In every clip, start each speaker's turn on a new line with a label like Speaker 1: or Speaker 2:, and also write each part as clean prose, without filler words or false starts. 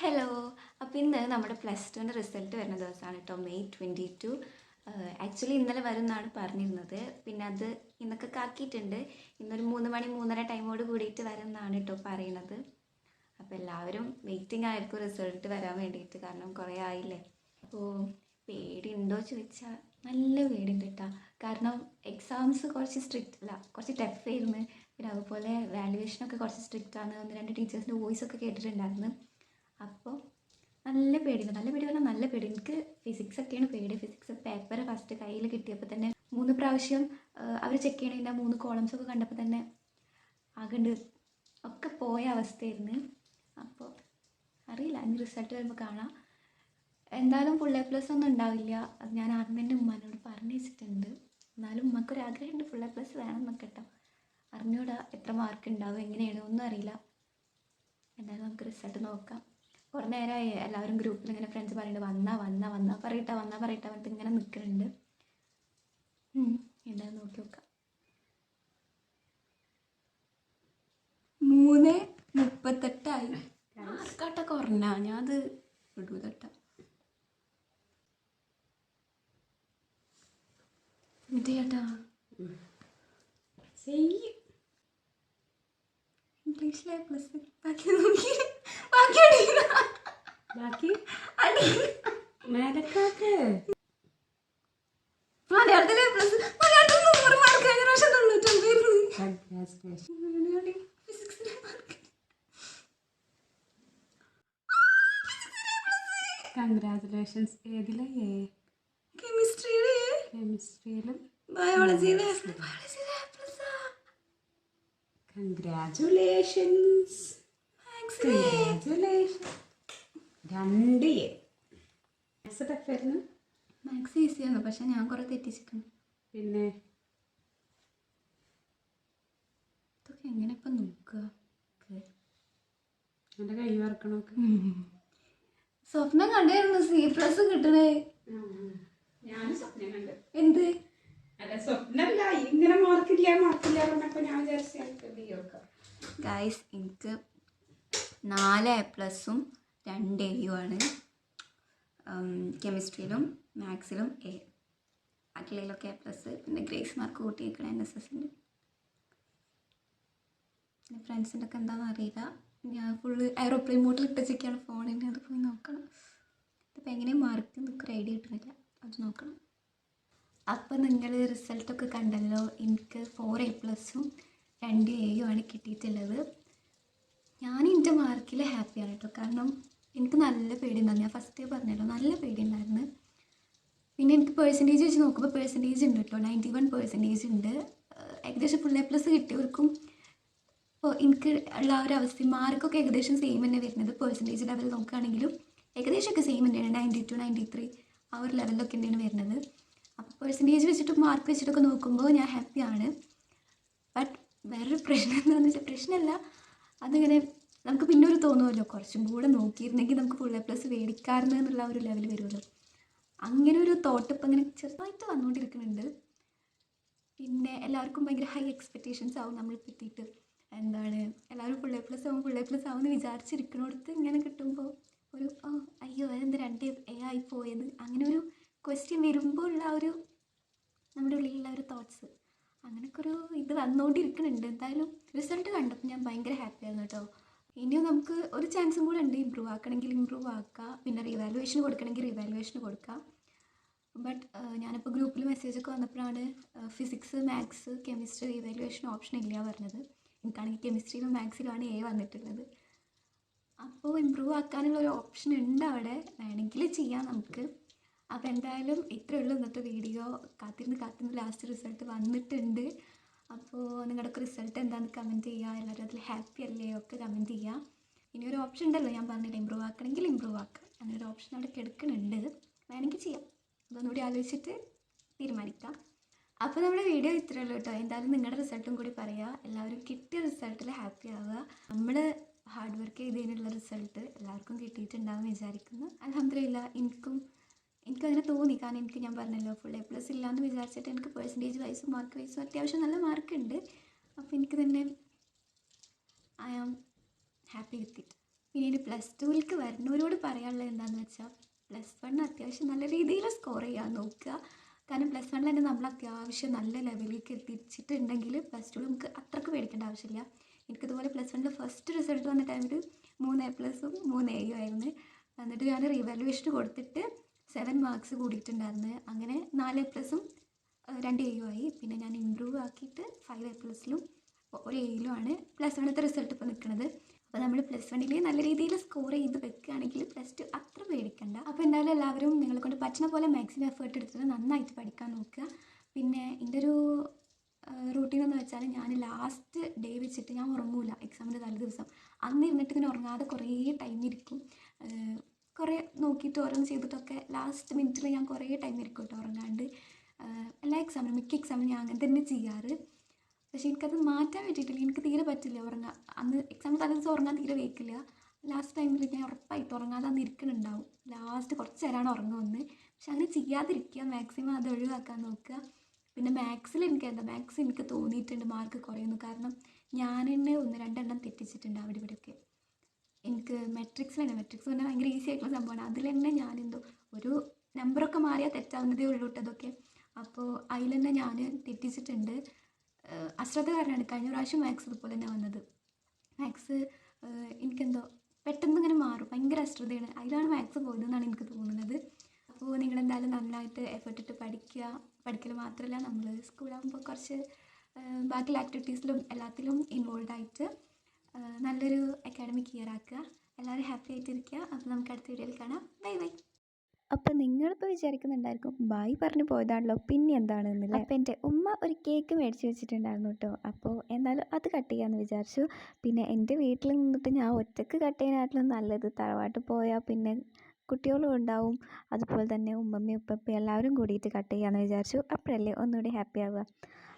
Speaker 1: Hello. അപ്പോൾ ഇന്ന് നമ്മുടെ പ്ലസ് ടുവിൻ്റെ റിസൾട്ട് വരുന്ന ദിവസമാണ് കേട്ടോ, മെയ് 22. ആക്ച്വലി ഇന്നലെ വരും എന്നാണ് പറഞ്ഞിരുന്നത്. പിന്നെ അത് ഇന്നൊക്കെ ആക്കിയിട്ടുണ്ട്. ഇന്നൊരു 3 മണി 3:30 ടൈമോട് കൂടിയിട്ട് വരും എന്നാണ് കേട്ടോ പറയുന്നത്. അപ്പോൾ എല്ലാവരും വെയിറ്റിംഗ് ആയിരിക്കും റിസൾട്ട് വരാൻ വേണ്ടിയിട്ട്, കാരണം കുറേ ആയില്ലേ. അപ്പോൾ പേടിയുണ്ടോ ചോദിച്ചാൽ നല്ല പേടിയുണ്ട് കേട്ടോ. കാരണം എക്സാംസ് കുറച്ച് സ്ട്രിക്റ്റ് അല്ല, കുറച്ച് ടഫ് ആയിരുന്നു. പിന്നെ അതുപോലെ വാല്യുവേഷനൊക്കെ കുറച്ച് സ്ട്രിക്റ്റ് ആണ്. 1-2 ടീച്ചേഴ്സിൻ്റെ വോയിസൊക്കെ കേട്ടിട്ടുണ്ടായിരുന്നു. അപ്പോൾ നല്ല പേടിയുണ്ട്. നല്ല പേടി പറഞ്ഞാൽ നല്ല പേടി. എനിക്ക് ഫിസിക്സൊക്കെയാണ് പേടി. ഫിസിക്സ് പേപ്പർ ഫസ്റ്റ് കയ്യിൽ കിട്ടിയപ്പോൾ തന്നെ 3 പ്രാവശ്യം അവർ ചെക്ക് ചെയ്യണതിൻ്റെ 3 കോളംസൊക്കെ കണ്ടപ്പോൾ തന്നെ ആകണ്ട് ഒക്കെ പോയ അവസ്ഥയായിരുന്നു. അപ്പോൾ അറിയില്ല, ഇനി റിസൾട്ട് വരുമ്പോൾ കാണാം. എന്തായാലും ഫുൾ A+ ഒന്നും ഉണ്ടാവില്ല. അത് ഞാൻ ആദ്യം തന്നെ ഉമ്മാനോട് പറഞ്ഞു വെച്ചിട്ടുണ്ട്. എന്നാലും ഉമ്മക്കൊരാഗ്രഹമുണ്ട് ഫുൾ A+ വേണം എന്നൊക്കെ കേട്ടോ. അറിഞ്ഞൂടാ എത്ര മാർക്ക് ഉണ്ടാവും എങ്ങനെയാണ് ഒന്നും അറിയില്ല. എന്തായാലും നമുക്ക് റിസൾട്ട് നോക്കാം. കുറേ നേരമായി എല്ലാവരും ഗ്രൂപ്പിൽ ഇങ്ങനെ ഫ്രണ്ട്സ് പറയുന്നുണ്ട് വന്നാ പറയട്ടെ പറഞ്ഞിട്ട് ഇങ്ങനെ നിൽക്കുന്നുണ്ട്. എന്തായാലും നോക്കി നോക്കാം. 3:38 മാർക്കാട്ട കുറഞ്ഞ ഞാൻ അത് വിടൂലട്ട. എന്നിട്ട് ചേട്ടാ ഇംഗ്ലീഷിലെ A+, ബാക്കി നോക്കി
Speaker 2: ബാക്കി മേലക്കാക്ക്
Speaker 1: മലയാളത്തിലെ A+, മലയാളത്തിൽ 100 മാർക്ക് കഴിഞ്ഞ പ്രാവശ്യം 99.
Speaker 2: കൺഗ്രാജുലേഷൻസ്. ഏതിലെ? കെമിസ്ട്രിയിലും
Speaker 1: ബയോളജിയിലെ
Speaker 2: കൺഗ്രാജുലേഷൻസ്. 2 A. മാത്സ് ടഫായിരുന്നു.
Speaker 1: മാത്സ് ഈസിയാണ്, പക്ഷെ ഞാൻ കുറേ തെറ്റിച്ചിട്ടുണ്ട്.
Speaker 2: പിന്നെ
Speaker 1: ഇതൊക്കെ എങ്ങനെ ഇപ്പം നോക്കുക?
Speaker 2: എൻ്റെ കൈ വറക്കണമൊക്കെ
Speaker 1: സ്വപ്നം കണ്ടായിരുന്നു C+ കിട്ടണേ.
Speaker 2: ഞാൻ സ്വപ്നം കണ്ടു.
Speaker 1: എന്ത്?
Speaker 2: അല്ല സ്വപ്നമല്ല, ഇങ്ങനെ മാർക്കില്ല പറഞ്ഞപ്പോൾ ഞാൻ വിചാരിച്ചു.
Speaker 1: ഗൈസ്, എനിക്ക് 4 A+ഉം 2 Aയും ആണ്. കെമിസ്ട്രിയിലും മാത്സിലും A, ബാക്കിയുള്ളതിലൊക്കെ A+. പിന്നെ ഗ്രേസ് മാർക്ക് കൂട്ടി നിൽക്കണം NSSൻ്റെ. പിന്നെ ഫ്രണ്ട്സിൻ്റെ ഒക്കെ എന്താണെന്ന് അറിയില്ല. ഞാൻ ഫുള്ള് എയറോപ്ലെയിൻ മോഡിൽ ഇട്ടൊക്കെയാണ് ഫോണിൻ്റെ. അത് പോയി നോക്കണം. ഇതിപ്പോൾ എങ്ങനെയും മാർക്ക് നിൽക്കൊരു ഐഡിയ കിട്ടുന്നില്ല, അത് നോക്കണം. അപ്പോൾ നിങ്ങൾ റിസൾട്ടൊക്കെ കണ്ടല്ലോ. എനിക്ക് 4 A+ഉം 2 Aയും ആണ് കിട്ടിയിട്ടുള്ളത്. ഞാൻ എൻ്റെ മാർക്കിൽ ഹാപ്പിയാണ് കേട്ടോ. കാരണം എനിക്ക് നല്ല പേടിയുണ്ടായിരുന്നു. ഞാൻ ഫസ്റ്റേ പറഞ്ഞല്ലോ, നല്ല പേടിയുണ്ടായിരുന്നു. പിന്നെ എനിക്ക് പെർസെൻറ്റേജ് വെച്ച് നോക്കുമ്പോൾ പെർസെൻറ്റേജ് ഉണ്ട് കേട്ടോ, 91% ഉണ്ട്. ഏകദേശം ഫുൾ A+ കിട്ടിയവർക്കും ഇപ്പോൾ എനിക്ക് ഉള്ള ഒരു അവസ്ഥ മാർക്കൊക്കെ ഏകദേശം സെയിം തന്നെ വരുന്നത്. പെർസെൻറ്റേജ് ലെവൽ നോക്കുകയാണെങ്കിലും ഏകദേശമൊക്കെ സെയിം തന്നെയാണ്. 92, 93 ആ ഒരു ലെവലിലൊക്കെ തന്നെയാണ് വരുന്നത്. അപ്പോൾ പെർസെൻറ്റേജ് വെച്ചിട്ട് മാർക്ക് വെച്ചിട്ടൊക്കെ നോക്കുമ്പോൾ ഞാൻ ഹാപ്പിയാണ്. ബട്ട് വേറൊരു പ്രശ്നം എന്താണെന്ന് വെച്ചാൽ, പ്രശ്നമല്ല, അതിങ്ങനെ നമുക്ക് പിന്നെ ഒരു തോന്നുമല്ലോ, കുറച്ചും കൂടെ നോക്കിയിരുന്നെങ്കിൽ നമുക്ക് ഫുൾ A+ മേടിക്കാറുണ്ട് എന്നുള്ള ഒരു ലെവൽ വരുമല്ലോ. അങ്ങനെ ഒരു തോട്ട് ഇപ്പം ഇങ്ങനെ ചെറുതായിട്ട് വന്നുകൊണ്ടിരിക്കുന്നുണ്ട്. പിന്നെ എല്ലാവർക്കും ഭയങ്കര ഹൈ എക്സ്പെക്റ്റേഷൻസ് ആവും നമ്മളിപ്പോൾ എത്തിയിട്ട്. എന്താണ് എല്ലാവരും ഫുൾ A+ ആവും എന്ന് വിചാരിച്ചിരിക്കണോടത്ത് ഇങ്ങനെ കിട്ടുമ്പോൾ ഒരു അയ്യോ അതെന്ത് 2 A ആയി പോയത്, അങ്ങനെ ഒരു ക്വസ്റ്റ്യൻ വരുമ്പോൾ ഉള്ള ഒരു നമ്മുടെ ഉള്ളിലുള്ള ഒരു തോട്ട്സ്, അങ്ങനെയൊക്കെ ഒരു ഇത് വന്നുകൊണ്ടിരിക്കുന്നുണ്ട്. എന്തായാലും റിസൾട്ട് കണ്ടപ്പോൾ ഞാൻ ഭയങ്കര ഹാപ്പിയായിരുന്നു കേട്ടോ. ഇനിയും നമുക്ക് ഒരു ചാൻസും കൂടെ ഉണ്ട്. ഇമ്പ്രൂവ് ആക്കണമെങ്കിൽ ഇമ്പ്രൂവ് ആക്കുക, പിന്നെ റിവാലുവേഷന് കൊടുക്കണമെങ്കിൽ റിവാലുവേഷന് കൊടുക്കാം. ബട്ട് ഞാനിപ്പോൾ ഗ്രൂപ്പിൽ മെസ്സേജൊക്കെ വന്നപ്പോഴാണ് physics, maths, chemistry revaluation option ഇല്ല പറഞ്ഞത്. എനിക്കാണെങ്കിൽ കെമിസ്ട്രിയിലും മാത്സിലുമാണ് A വന്നിട്ടുള്ളത്. അപ്പോൾ ഇമ്പ്രൂവ് ആക്കാനുള്ള ഒരു ഓപ്ഷൻ ഉണ്ട് അവിടെ, വേണമെങ്കിൽ ചെയ്യാം നമുക്ക്. അപ്പോൾ എന്തായാലും ഇത്രയേ ഉള്ളൂ ഇന്നത്തെ വീഡിയോ. കാത്തിരുന്ന് ലാസ്റ്റ് റിസൾട്ട് വന്നിട്ടുണ്ട്. അപ്പോൾ നിങ്ങളുടെയൊക്കെ റിസൾട്ട് എന്താണെന്ന് കമൻറ്റ് ചെയ്യുക. എല്ലാവരും അതിൽ ഹാപ്പി അല്ലേ ഒക്കെ കമൻറ്റ് ചെയ്യുക. ഇനി ഒരു ഓപ്ഷൻ ഉണ്ടല്ലോ, ഞാൻ പറഞ്ഞില്ല, ഇമ്പ്രൂവ് ആക്കണമെങ്കിൽ ഇമ്പ്രൂവ് ആക്കാം. അങ്ങനെ ഒരു ഓപ്ഷൻ അവിടെ കിടക്കുന്നുണ്ട്, വേണമെങ്കിൽ ചെയ്യാം. അതൊന്നുകൂടി ആലോചിച്ചിട്ട് തീരുമാനിക്കാം. അപ്പോൾ നമ്മുടെ വീഡിയോ ഇത്രയേ ഉള്ളൂ കേട്ടോ. എന്തായാലും നിങ്ങളുടെ റിസൾട്ടും കൂടി പറയുക. എല്ലാവരും കിട്ടിയ റിസൾട്ടിൽ ഹാപ്പി ആവുക. നമ്മൾ ഹാർഡ് വർക്ക് ചെയ്തതിനുള്ള റിസൾട്ട് എല്ലാവർക്കും കിട്ടിയിട്ടുണ്ടാകുമെന്ന് വിചാരിക്കുന്നു. അൽഹംദുലില്ലാ, എനിക്കങ്ങനെ തോന്നി. കാരണം ഞാൻ പറഞ്ഞല്ലോ, ഫുൾ A+ ഇല്ലയെന്ന് വിചാരിച്ചിട്ട് എനിക്ക് പെർസെൻറ്റേജ് വൈസും മാർക്ക് വൈസും അത്യാവശ്യം നല്ല മാർക്കുണ്ട്. അപ്പോൾ എനിക്ക് തന്നെ I am happy with it. പിന്നെ ഇനി പ്ലസ് ടുവിലേക്ക് വരുന്നവരോട് പറയാനുള്ളത് എന്താണെന്ന് വെച്ചാൽ പ്ലസ് വണ്ണ് അത്യാവശ്യം നല്ല രീതിയിൽ സ്കോർ ചെയ്യാൻ നോക്കുക. കാരണം പ്ലസ് വണ്ണിൽ തന്നെ നമ്മൾ അത്യാവശ്യം നല്ല ലെവലിലേക്ക് എത്തിച്ചിട്ടുണ്ടെങ്കിൽ പ്ലസ് ടു നമുക്ക് അത്രയ്ക്ക് പേടിക്കേണ്ട ആവശ്യമില്ല. എനിക്കിതുപോലെ പ്ലസ് വണ്ണിൽ ഫസ്റ്റ് റിസൾട്ട് വന്ന ടൈമിൽ 3 A+ഉം 3 A ആയിരുന്നു. എന്നിട്ട് ഞാൻ റീവാലുവേഷന് കൊടുത്തിട്ട് 7 മാർക്സ് കൂടിയിട്ടുണ്ടായിരുന്നു. അങ്ങനെ 4 A+ഉം 2 A ആയി. പിന്നെ ഞാൻ ഇമ്പ്രൂവ് ആക്കിയിട്ട് 5 A+ലും 1 A യിലുമാണ് പ്ലസ് വണ്ണത്തെ റിസൾട്ട് ഇപ്പോൾ നിൽക്കുന്നത്. അപ്പോൾ നമ്മൾ പ്ലസ് വണ്ണിൽ നല്ല രീതിയിൽ സ്കോർ ചെയ്ത് വെക്കുകയാണെങ്കിൽ പ്ലസ് ടു അത്ര പേടിക്കണ്ട. അപ്പോൾ എന്തായാലും എല്ലാവരും നിങ്ങളെ കൊണ്ട് പറ്റുന്ന പോലെ മാക്സിമം എഫേർട്ട് എടുത്തിട്ട് നന്നായിട്ട് പഠിക്കാൻ നോക്കുക. പിന്നെ എൻ്റെ ഒരു റൂട്ടീൻ എന്ന് വെച്ചാൽ ഞാൻ ലാസ്റ്റ് ഡേ വെച്ചിട്ട് ഞാൻ ഉറങ്ങൂല. എക്സാമിൻ്റെ തലേ ദിവസം അന്ന് ഇരുന്നിട്ട് ഇങ്ങനെ ഉറങ്ങാതെ കുറേ ടൈം ഇരിക്കും. കുറേ നോക്കിയിട്ട് ഓരോന്ന് ചെയ്തിട്ടൊക്കെ ലാസ്റ്റ് മിനിറ്റിൽ ഞാൻ കുറേ ടൈം ഇരിക്കും കേട്ടോ ഉറങ്ങാണ്ട്. എല്ലാ എക്സാമിനും മിക്ക എക്സാമിനും ഞാൻ അങ്ങനെ തന്നെ ചെയ്യാറ്. പക്ഷേ എനിക്കത് മാറ്റാൻ പറ്റിയിട്ടില്ല. എനിക്ക് തീരെ പറ്റില്ല ഉറങ്ങാൻ. അന്ന് എക്സാമിന് തലേ ദിവസം ഉറങ്ങാൻ തീരെ വയ്ക്കില്ല. ലാസ്റ്റ് ടൈമിൽ ഞാൻ ഉറപ്പായിട്ട് ഉറങ്ങാതെ അന്ന് ഇരിക്കുന്നുണ്ടാവും. ലാസ്റ്റ് കുറച്ച് നേരമാണ് ഉറങ്ങുമെന്ന്. പക്ഷെ അങ്ങനെ ചെയ്യാതിരിക്കുക, മാക്സിമം അത് ഒഴിവാക്കാൻ നോക്കുക. പിന്നെ മാത്സിൽ എനിക്ക് തോന്നിയിട്ടുണ്ട് മാർക്ക് കുറയുന്നു. കാരണം ഞാൻ തന്നെ 1-2 തെറ്റിച്ചിട്ടുണ്ട് അവിടെ ഇവിടെയൊക്കെ. എനിക്ക് മെട്രിക്സ് തന്നെ ഭയങ്കര ഈസി ആയിട്ടുള്ള സംഭവമാണ്. അതിൽ തന്നെ ഞാനെന്തോ ഒരു നമ്പറൊക്കെ മാറിയാൽ തെറ്റാവുന്നതേ ഉള്ളൂ കേട്ടതൊക്കെ. അപ്പോൾ അതിൽ തന്നെ ഞാൻ തെറ്റിച്ചിട്ടുണ്ട്. അശ്രദ്ധ കാരണമാണ്. കഴിഞ്ഞ പ്രാവശ്യം മാത്സ് ഇതുപോലെ തന്നെ വന്നത്. മാത്സ് എനിക്കെന്തോ പെട്ടെന്ന് ഇങ്ങനെ മാറും, ഭയങ്കര അശ്രദ്ധയാണ്. അതിലാണ് മാത്സ് പോയതെന്നാണ് എനിക്ക് തോന്നുന്നത്. അപ്പോൾ നിങ്ങളെന്തായാലും നന്നായിട്ട് എഫേർട്ട് ഇട്ട് പഠിക്കുക. പഠിക്കൽ മാത്രമല്ല, നമ്മൾ സ്കൂളാകുമ്പോൾ കുറച്ച് ബാക്കിയുള്ള ആക്ടിവിറ്റീസിലും എല്ലാത്തിലും ഇൻവോൾവ് ആയിട്ട് നല്ലൊരു അക്കാഡമിക് ഇയർ ആക്കുക. എല്ലാവരും ഹാപ്പി ആയിട്ടിരിക്കുക. അപ്പോൾ നമുക്ക് അടുത്ത വീഡിയോയിൽ കാണാം. Bye bye.
Speaker 3: അപ്പോൾ നിങ്ങളിപ്പോൾ വിചാരിക്കുന്നുണ്ടായിരിക്കും ബായ് പറഞ്ഞു പോയതാണല്ലോ പിന്നെ എന്താണെന്നില്ല. അപ്പോൾ എൻ്റെ ഉമ്മ ഒരു കേക്ക് മേടിച്ച് വെച്ചിട്ടുണ്ടായിരുന്നു കേട്ടോ. അപ്പോൾ എന്നാലും അത് കട്ട് ചെയ്യാമെന്ന് വിചാരിച്ചു. പിന്നെ എൻ്റെ വീട്ടിൽ നിന്നിട്ട് ഞാൻ ഒറ്റയ്ക്ക് കട്ട് ചെയ്യാനായിട്ടും നല്ലത് തറവാട്ടിൽ പോയാൽ പിന്നെ കുട്ടികളും ഉണ്ടാവും, അതുപോലെ തന്നെ ഉമ്മമ്മയും ഉപ്പപ്പയും എല്ലാവരും കൂടിയിട്ട് കട്ട് ചെയ്യാമെന്ന് വിചാരിച്ചു. അപ്പോഴല്ലേ ഒന്നുകൂടി ഹാപ്പി ആവുക.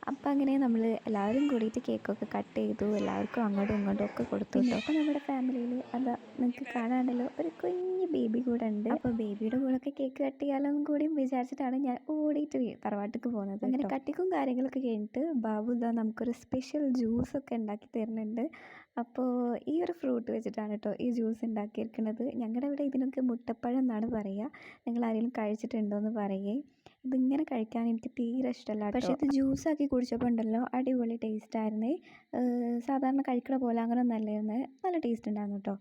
Speaker 3: അപ്പം അങ്ങനെ നമ്മൾ എല്ലാവരും കൂടിയിട്ട് കേക്കൊക്കെ കട്ട് ചെയ്തു. എല്ലാവർക്കും അങ്ങോട്ടും ഇങ്ങോട്ടും ഒക്കെ കൊടുത്തു. അപ്പോൾ നമ്മുടെ ഫാമിലിയിൽ അതാ നിങ്ങൾക്ക് കാണാണ്ടല്ലോ ഒരു കുഞ്ഞ് ബേബി കൂടെ ഉണ്ട്. അപ്പോൾ ബേബിയുടെ കൂടെയൊക്കെ കേക്ക് കട്ട് ചെയ്യാമെന്നും കൂടി വിചാരിച്ചിട്ടാണ് ഞാൻ ഓടിയിട്ട് തറവാട്ടിലേക്ക് പോകുന്നത്. അങ്ങനെ കട്ടിക്കും കാര്യങ്ങളൊക്കെ കഴിഞ്ഞിട്ട് ബാബു ഇതാ നമുക്കൊരു സ്പെഷ്യൽ ജ്യൂസൊക്കെ ഉണ്ടാക്കി തരുന്നുണ്ട്. അപ്പോൾ ഈ ഒരു ഫ്രൂട്ട് വെച്ചിട്ടാണ് കേട്ടോ ഈ ജ്യൂസ് ഉണ്ടാക്കിയിരിക്കുന്നത്. ഞങ്ങളുടെ ഇവിടെ ഇതിനൊക്കെ മുട്ടപ്പഴം എന്നാണ് പറയുക. നിങ്ങൾ ആരെങ്കിലും കഴിച്ചിട്ടുണ്ടോ എന്ന് പറയുകയും. ഇതിങ്ങനെ കഴിക്കാൻ എനിക്ക് തീരെ ഇഷ്ടമല്ല. പക്ഷേ ഇത് ജ്യൂസാക്കി കുടിച്ചപ്പോൾ ഉണ്ടല്ലോ അടിപൊളി ടേസ്റ്റായിരുന്നേ. സാധാരണ കഴിക്കണ പോലെ അങ്ങനെ ഒന്നല്ലായിരുന്നു, നല്ല ടേസ്റ്റ് ഉണ്ടായിരുന്നു കേട്ടോ.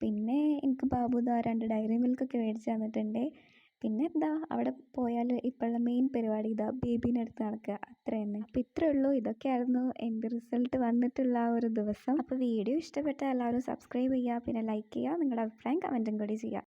Speaker 3: പിന്നെ എനിക്ക് ബാബു ഇതാ 2 ഡയറി മിൽക്കൊക്കെ മേടിച്ച് തന്നിട്ടുണ്ട്. പിന്നെ എന്താ അവിടെ പോയാൽ ഇപ്പോഴുള്ള മെയിൻ പരിപാടി ഇതാ ബേബീനെ എടുത്ത് നടക്കുക, അത്ര തന്നെ. അപ്പോൾ ഇത്രയേ ഉള്ളൂ. ഇതൊക്കെയായിരുന്നു എൻ്റെ റിസൾട്ട് വന്നിട്ടുള്ള ആ ഒരു ദിവസം. അപ്പോൾ വീഡിയോ ഇഷ്ടപ്പെട്ടാൽ എല്ലാവരും സബ്സ്ക്രൈബ് ചെയ്യുക, പിന്നെ ലൈക്ക് ചെയ്യുക, നിങ്ങളുടെ അഭിപ്രായം കമൻറ്റും കൂടി ചെയ്യുക.